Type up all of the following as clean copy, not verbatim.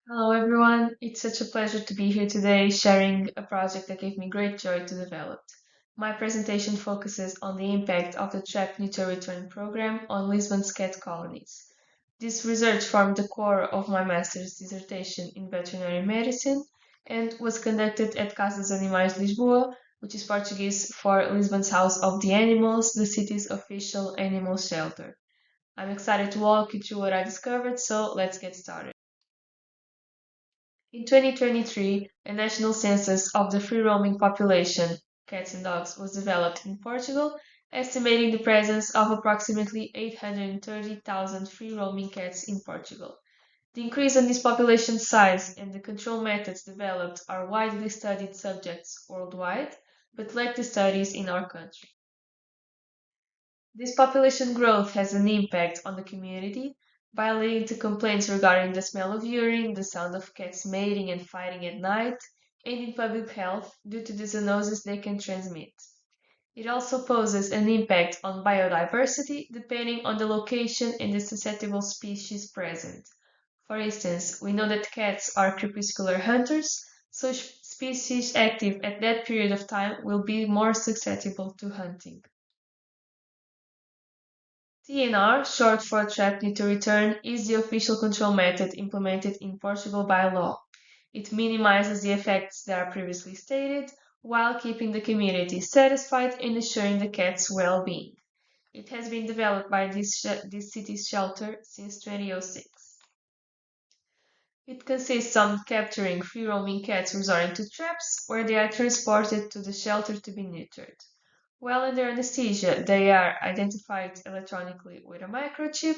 Hello everyone, it's such a pleasure to be here today sharing a project that gave me great joy to develop. My presentation focuses on the impact of the Trap-Neuter-Return program on Lisbon's cat colonies. This research formed the core of my master's dissertation in veterinary medicine and was conducted at Casa dos Animais Lisboa, which is Portuguese for Lisbon's House of the Animals, the city's official animal shelter. I'm excited to walk you through what I discovered, so let's get started. In 2023, a national census of the free-roaming population, cats and dogs, was developed in Portugal, estimating the presence of approximately 830,000 free-roaming cats in Portugal. The increase in this population size and the control methods developed are widely studied subjects worldwide, but lack the studies in our country. This population growth has an impact on the community by leading to complaints regarding the smell of urine, the sound of cats mating and fighting at night, and in public health due to the zoonosis they can transmit. It also poses an impact on biodiversity depending on the location and the susceptible species present. For instance, we know that cats are crepuscular hunters, so species active at that period of time will be more susceptible to hunting. TNR, short for Trap-Neuter-Return, is the official control method implemented in Portugal by law. It minimizes the effects that are previously stated while keeping the community satisfied and ensuring the cat's well-being. It has been developed by this city's shelter since 2006. It consists of capturing free-roaming cats resorting to traps, where they are transported to the shelter to be neutered. While under anesthesia, they are identified electronically with a microchip,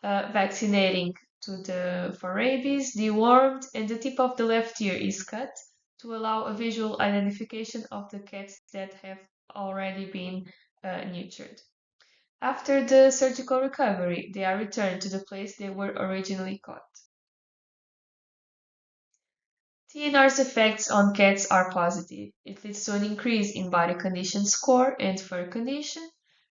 vaccinating for rabies, dewormed, and the tip of the left ear is cut to allow a visual identification of the cats that have already been neutered. After the surgical recovery, they are returned to the place they were originally caught. TNR's effects on cats are positive. It leads to an increase in body condition score and fur condition,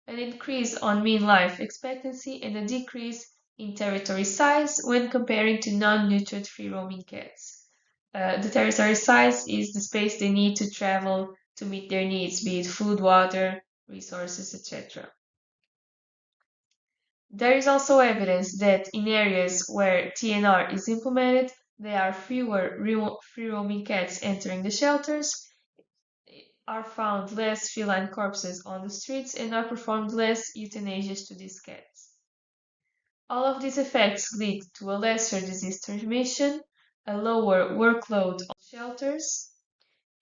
an increase on mean life expectancy, and a decrease in territory size when comparing to non-neutered free-roaming cats. The territory size is the space they need to travel to meet their needs, be it food, water, resources, etc. There is also evidence that in areas where TNR is implemented, there are fewer free-roaming cats entering the shelters, are found less feline corpses on the streets, and are performed less euthanasias to these cats. All of these effects lead to a lesser disease transmission, a lower workload on shelters,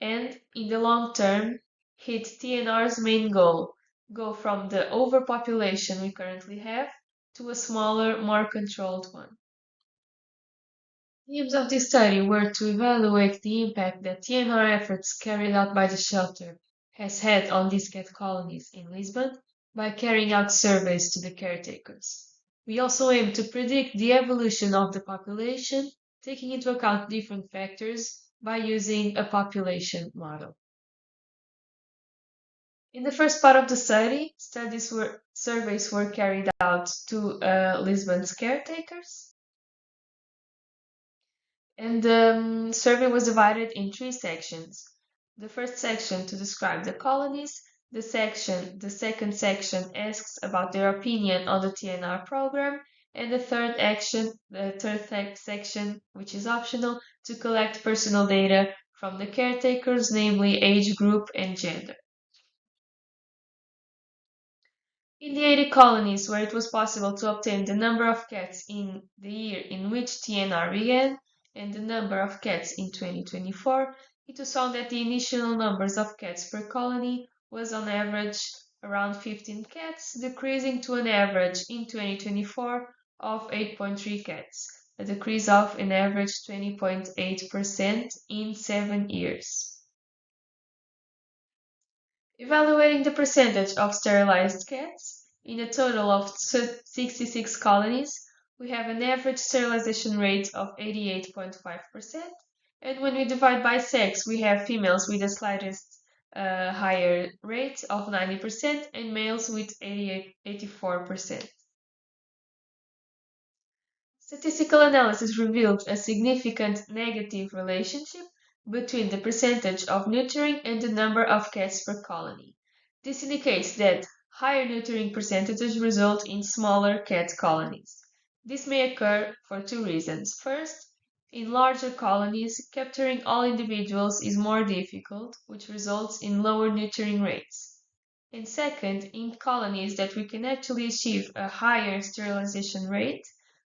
and in the long term, hit TNR's main goal: go from the overpopulation we currently have to a smaller, more controlled one. The aims of this study were to evaluate the impact that TNR efforts carried out by the shelter has had on these cat colonies in Lisbon by carrying out surveys to the caretakers. We also aim to predict the evolution of the population, taking into account different factors by using a population model. In the first part of the study, surveys were carried out to Lisbon's caretakers, and the survey was divided in three sections. The first section to describe the colonies, the second section asks about their opinion on the TNR program, and the third section, which is optional, to collect personal data from the caretakers, namely age group and gender. In the 80 colonies where it was possible to obtain the number of cats in the year in which TNR began and the number of cats in 2024, it was found that the initial numbers of cats per colony was on average around 15 cats, decreasing to an average in 2024 of 8.3 cats, a decrease of an average 20.8% in 7 years. Evaluating the percentage of sterilized cats, in a total of 66 colonies, we have an average sterilization rate of 88.5%, and when we divide by sex, we have females with the slightest higher rate of 90% and males with 84%. Statistical analysis revealed a significant negative relationship between the percentage of neutering and the number of cats per colony. This indicates that higher neutering percentages result in smaller cat colonies. This may occur for two reasons. First, in larger colonies, capturing all individuals is more difficult, which results in lower neutering rates. And second, in colonies that we can actually achieve a higher sterilization rate,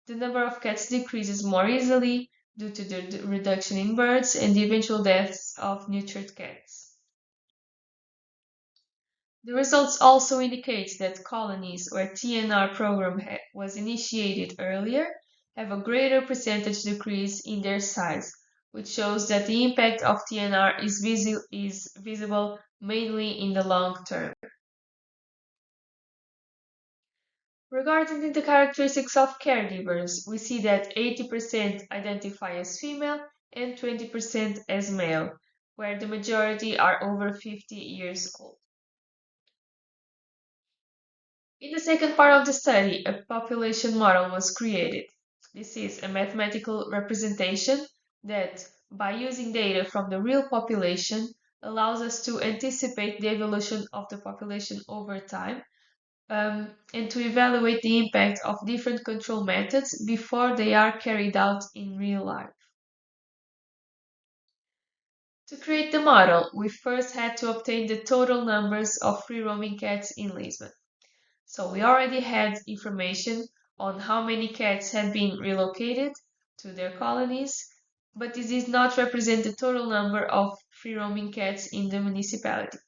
the number of cats decreases more easily due to the reduction in birds and the eventual deaths of nurtured cats. The results also indicate that colonies where TNR program was initiated earlier have a greater percentage decrease in their size, which shows that the impact of TNR is visible mainly in the long term. Regarding the characteristics of caregivers, we see that 80% identify as female and 20% as male, where the majority are over 50 years old. In the second part of the study, a population model was created. This is a mathematical representation that, by using data from the real population, allows us to anticipate the evolution of the population over time and to evaluate the impact of different control methods before they are carried out in real life. To create the model, we first had to obtain the total numbers of free-roaming cats in Lisbon. So we already had information on how many cats had been relocated to their colonies, but this did not represent the total number of free-roaming cats in the municipality.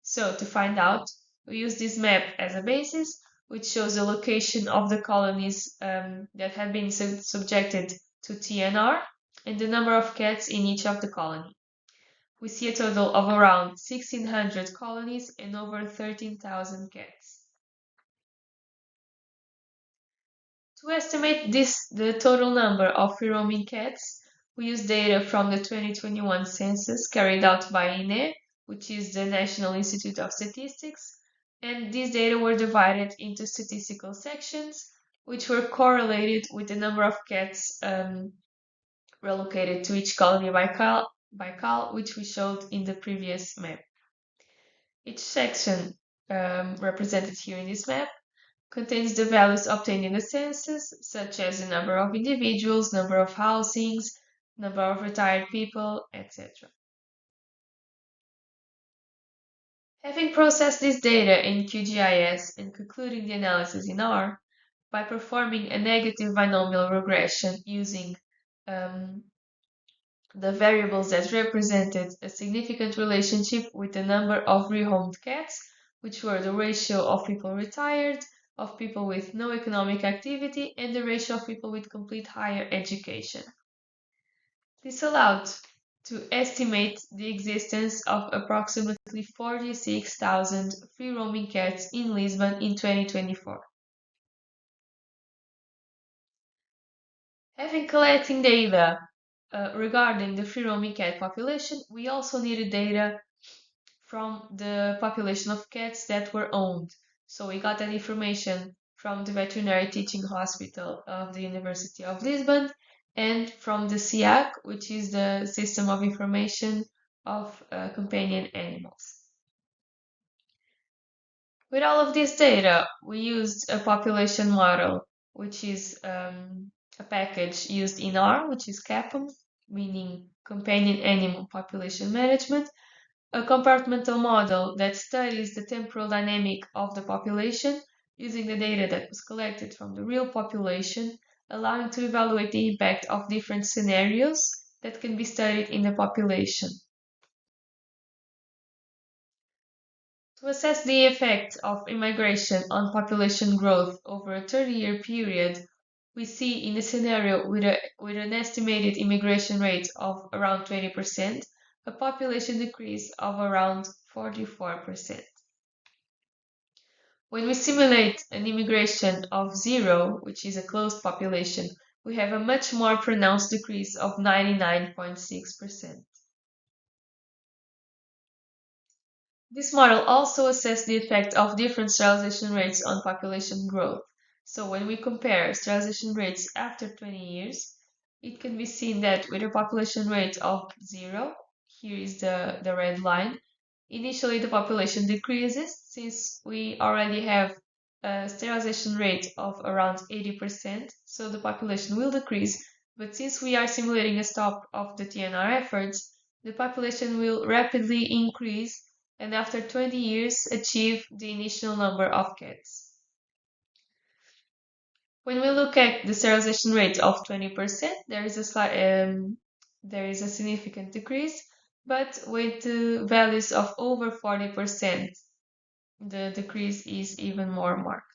So to find out, we use this map as a basis, which shows the location of the colonies that have been subjected to TNR and the number of cats in each of the colony. We see a total of around 1,600 colonies and over 13,000 cats. To estimate the total number of free-roaming cats, we use data from the 2021 census carried out by INE, which is the National Institute of Statistics, and these data were divided into statistical sections, which were correlated with the number of cats relocated to each colony by cal, which we showed in the previous map. Each section, represented here in this map, contains the values obtained in the census, such as the number of individuals, number of housings, number of retired people, etc. Having processed this data in QGIS and concluding the analysis in R, by performing a negative binomial regression using the variables that represented a significant relationship with the number of rehomed cats, which were the ratio of people retired, of people with no economic activity, and the ratio of people with complete higher education. This allowed to estimate the existence of approximately 46,000 free-roaming cats in Lisbon in 2024. Having collecting data regarding the free-roaming cat population, we also needed data from the population of cats that were owned. So we got that information from the Veterinary Teaching Hospital of the University of Lisbon and from the SIAC, which is the System of Information of Companion Animals. With all of this data, we used a population model, which is a package used in R, which is CAPM, meaning Companion Animal Population Management, a compartmental model that studies the temporal dynamic of the population using the data that was collected from the real population, allowing to evaluate the impact of different scenarios that can be studied in the population. To assess the effect of immigration on population growth over a 30-year period, we see in a scenario with an estimated immigration rate of around 20%, a population decrease of around 44%. When we simulate an immigration of 0, which is a closed population, we have a much more pronounced decrease of 99.6%. This model also assessed the effect of different sterilization rates on population growth. So when we compare sterilization rates after 20 years, it can be seen that with a population rate of 0, here is the red line, initially the population decreases since we already have a sterilization rate of around 80%, so the population will decrease. But since we are simulating a stop of the TNR efforts, the population will rapidly increase and after 20 years achieve the initial number of cats. When we look at the sterilization rate of 20%, there is a significant decrease, but with values of over 40%, the decrease is even more marked.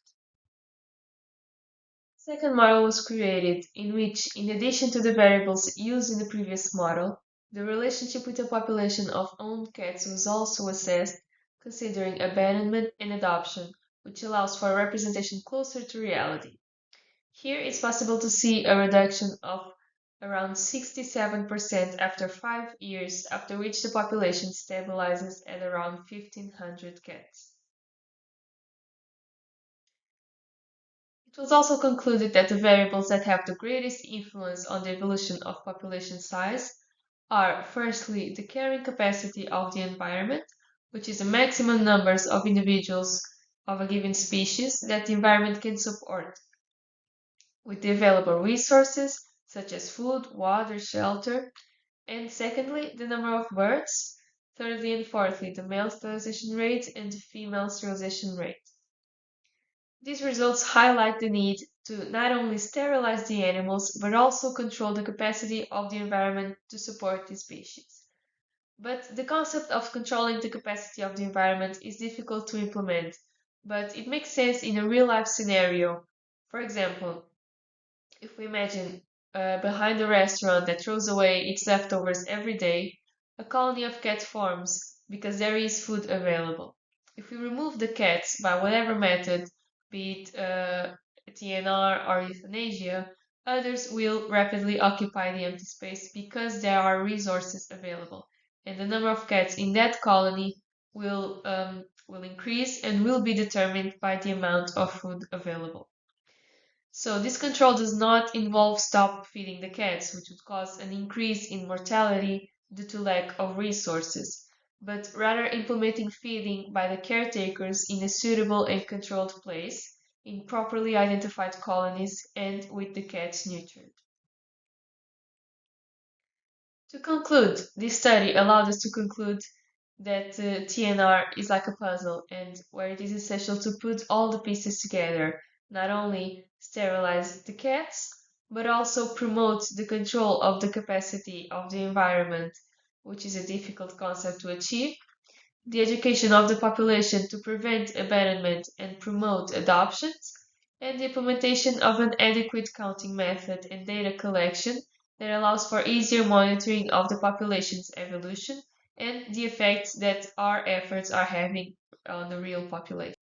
Second model was created in which, in addition to the variables used in the previous model, the relationship with the population of owned cats was also assessed, considering abandonment and adoption, which allows for a representation closer to reality. Here it's possible to see a reduction of around 67% after 5 years, after which the population stabilizes at around 1,500 cats. It was also concluded that the variables that have the greatest influence on the evolution of population size are firstly the carrying capacity of the environment, which is the maximum numbers of individuals of a given species that the environment can support, with the available resources such as food, water, shelter, and secondly, the number of births, thirdly and fourthly, the male sterilization rate and the female sterilization rate. These results highlight the need to not only sterilize the animals, but also control the capacity of the environment to support the species. But the concept of controlling the capacity of the environment is difficult to implement, but it makes sense in a real-life scenario. For example, if we imagine behind a restaurant that throws away its leftovers every day, a colony of cats forms because there is food available. If we remove the cats by whatever method, be it TNR or euthanasia, others will rapidly occupy the empty space because there are resources available, and the number of cats in that colony will increase and will be determined by the amount of food available. So this control does not involve stop feeding the cats, which would cause an increase in mortality due to lack of resources, but rather implementing feeding by the caretakers in a suitable and controlled place, in properly identified colonies, and with the cats neutered. To conclude, this study allowed us to conclude that TNR is like a puzzle and where it is essential to put all the pieces together, not only sterilize the cats, but also promote the control of the capacity of the environment, which is a difficult concept to achieve, the education of the population to prevent abandonment and promote adoptions, and the implementation of an adequate counting method and data collection that allows for easier monitoring of the population's evolution and the effects that our efforts are having on the real population.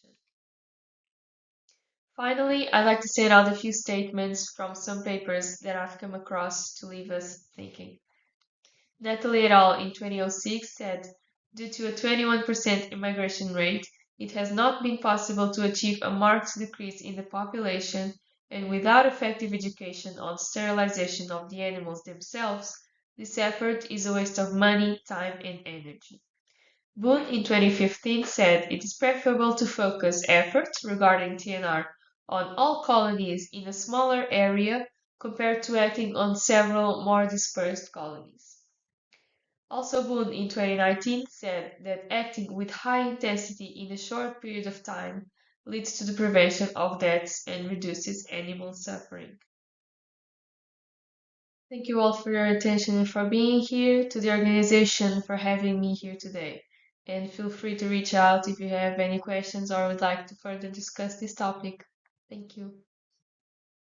Finally, I'd like to set out a few statements from some papers that I've come across to leave us thinking. Natalie et al. In 2006 said, due to a 21% immigration rate, it has not been possible to achieve a marked decrease in the population, and without effective education on sterilization of the animals themselves, this effort is a waste of money, time, and energy. Boone in 2015 said it is preferable to focus efforts regarding TNR on all colonies in a smaller area compared to acting on several more dispersed colonies. Also, Boone in 2019 said that acting with high intensity in a short period of time leads to the prevention of deaths and reduces animal suffering. Thank you all for your attention and for being here, to the organization for having me here today. And feel free to reach out if you have any questions or would like to further discuss this topic. Thank you.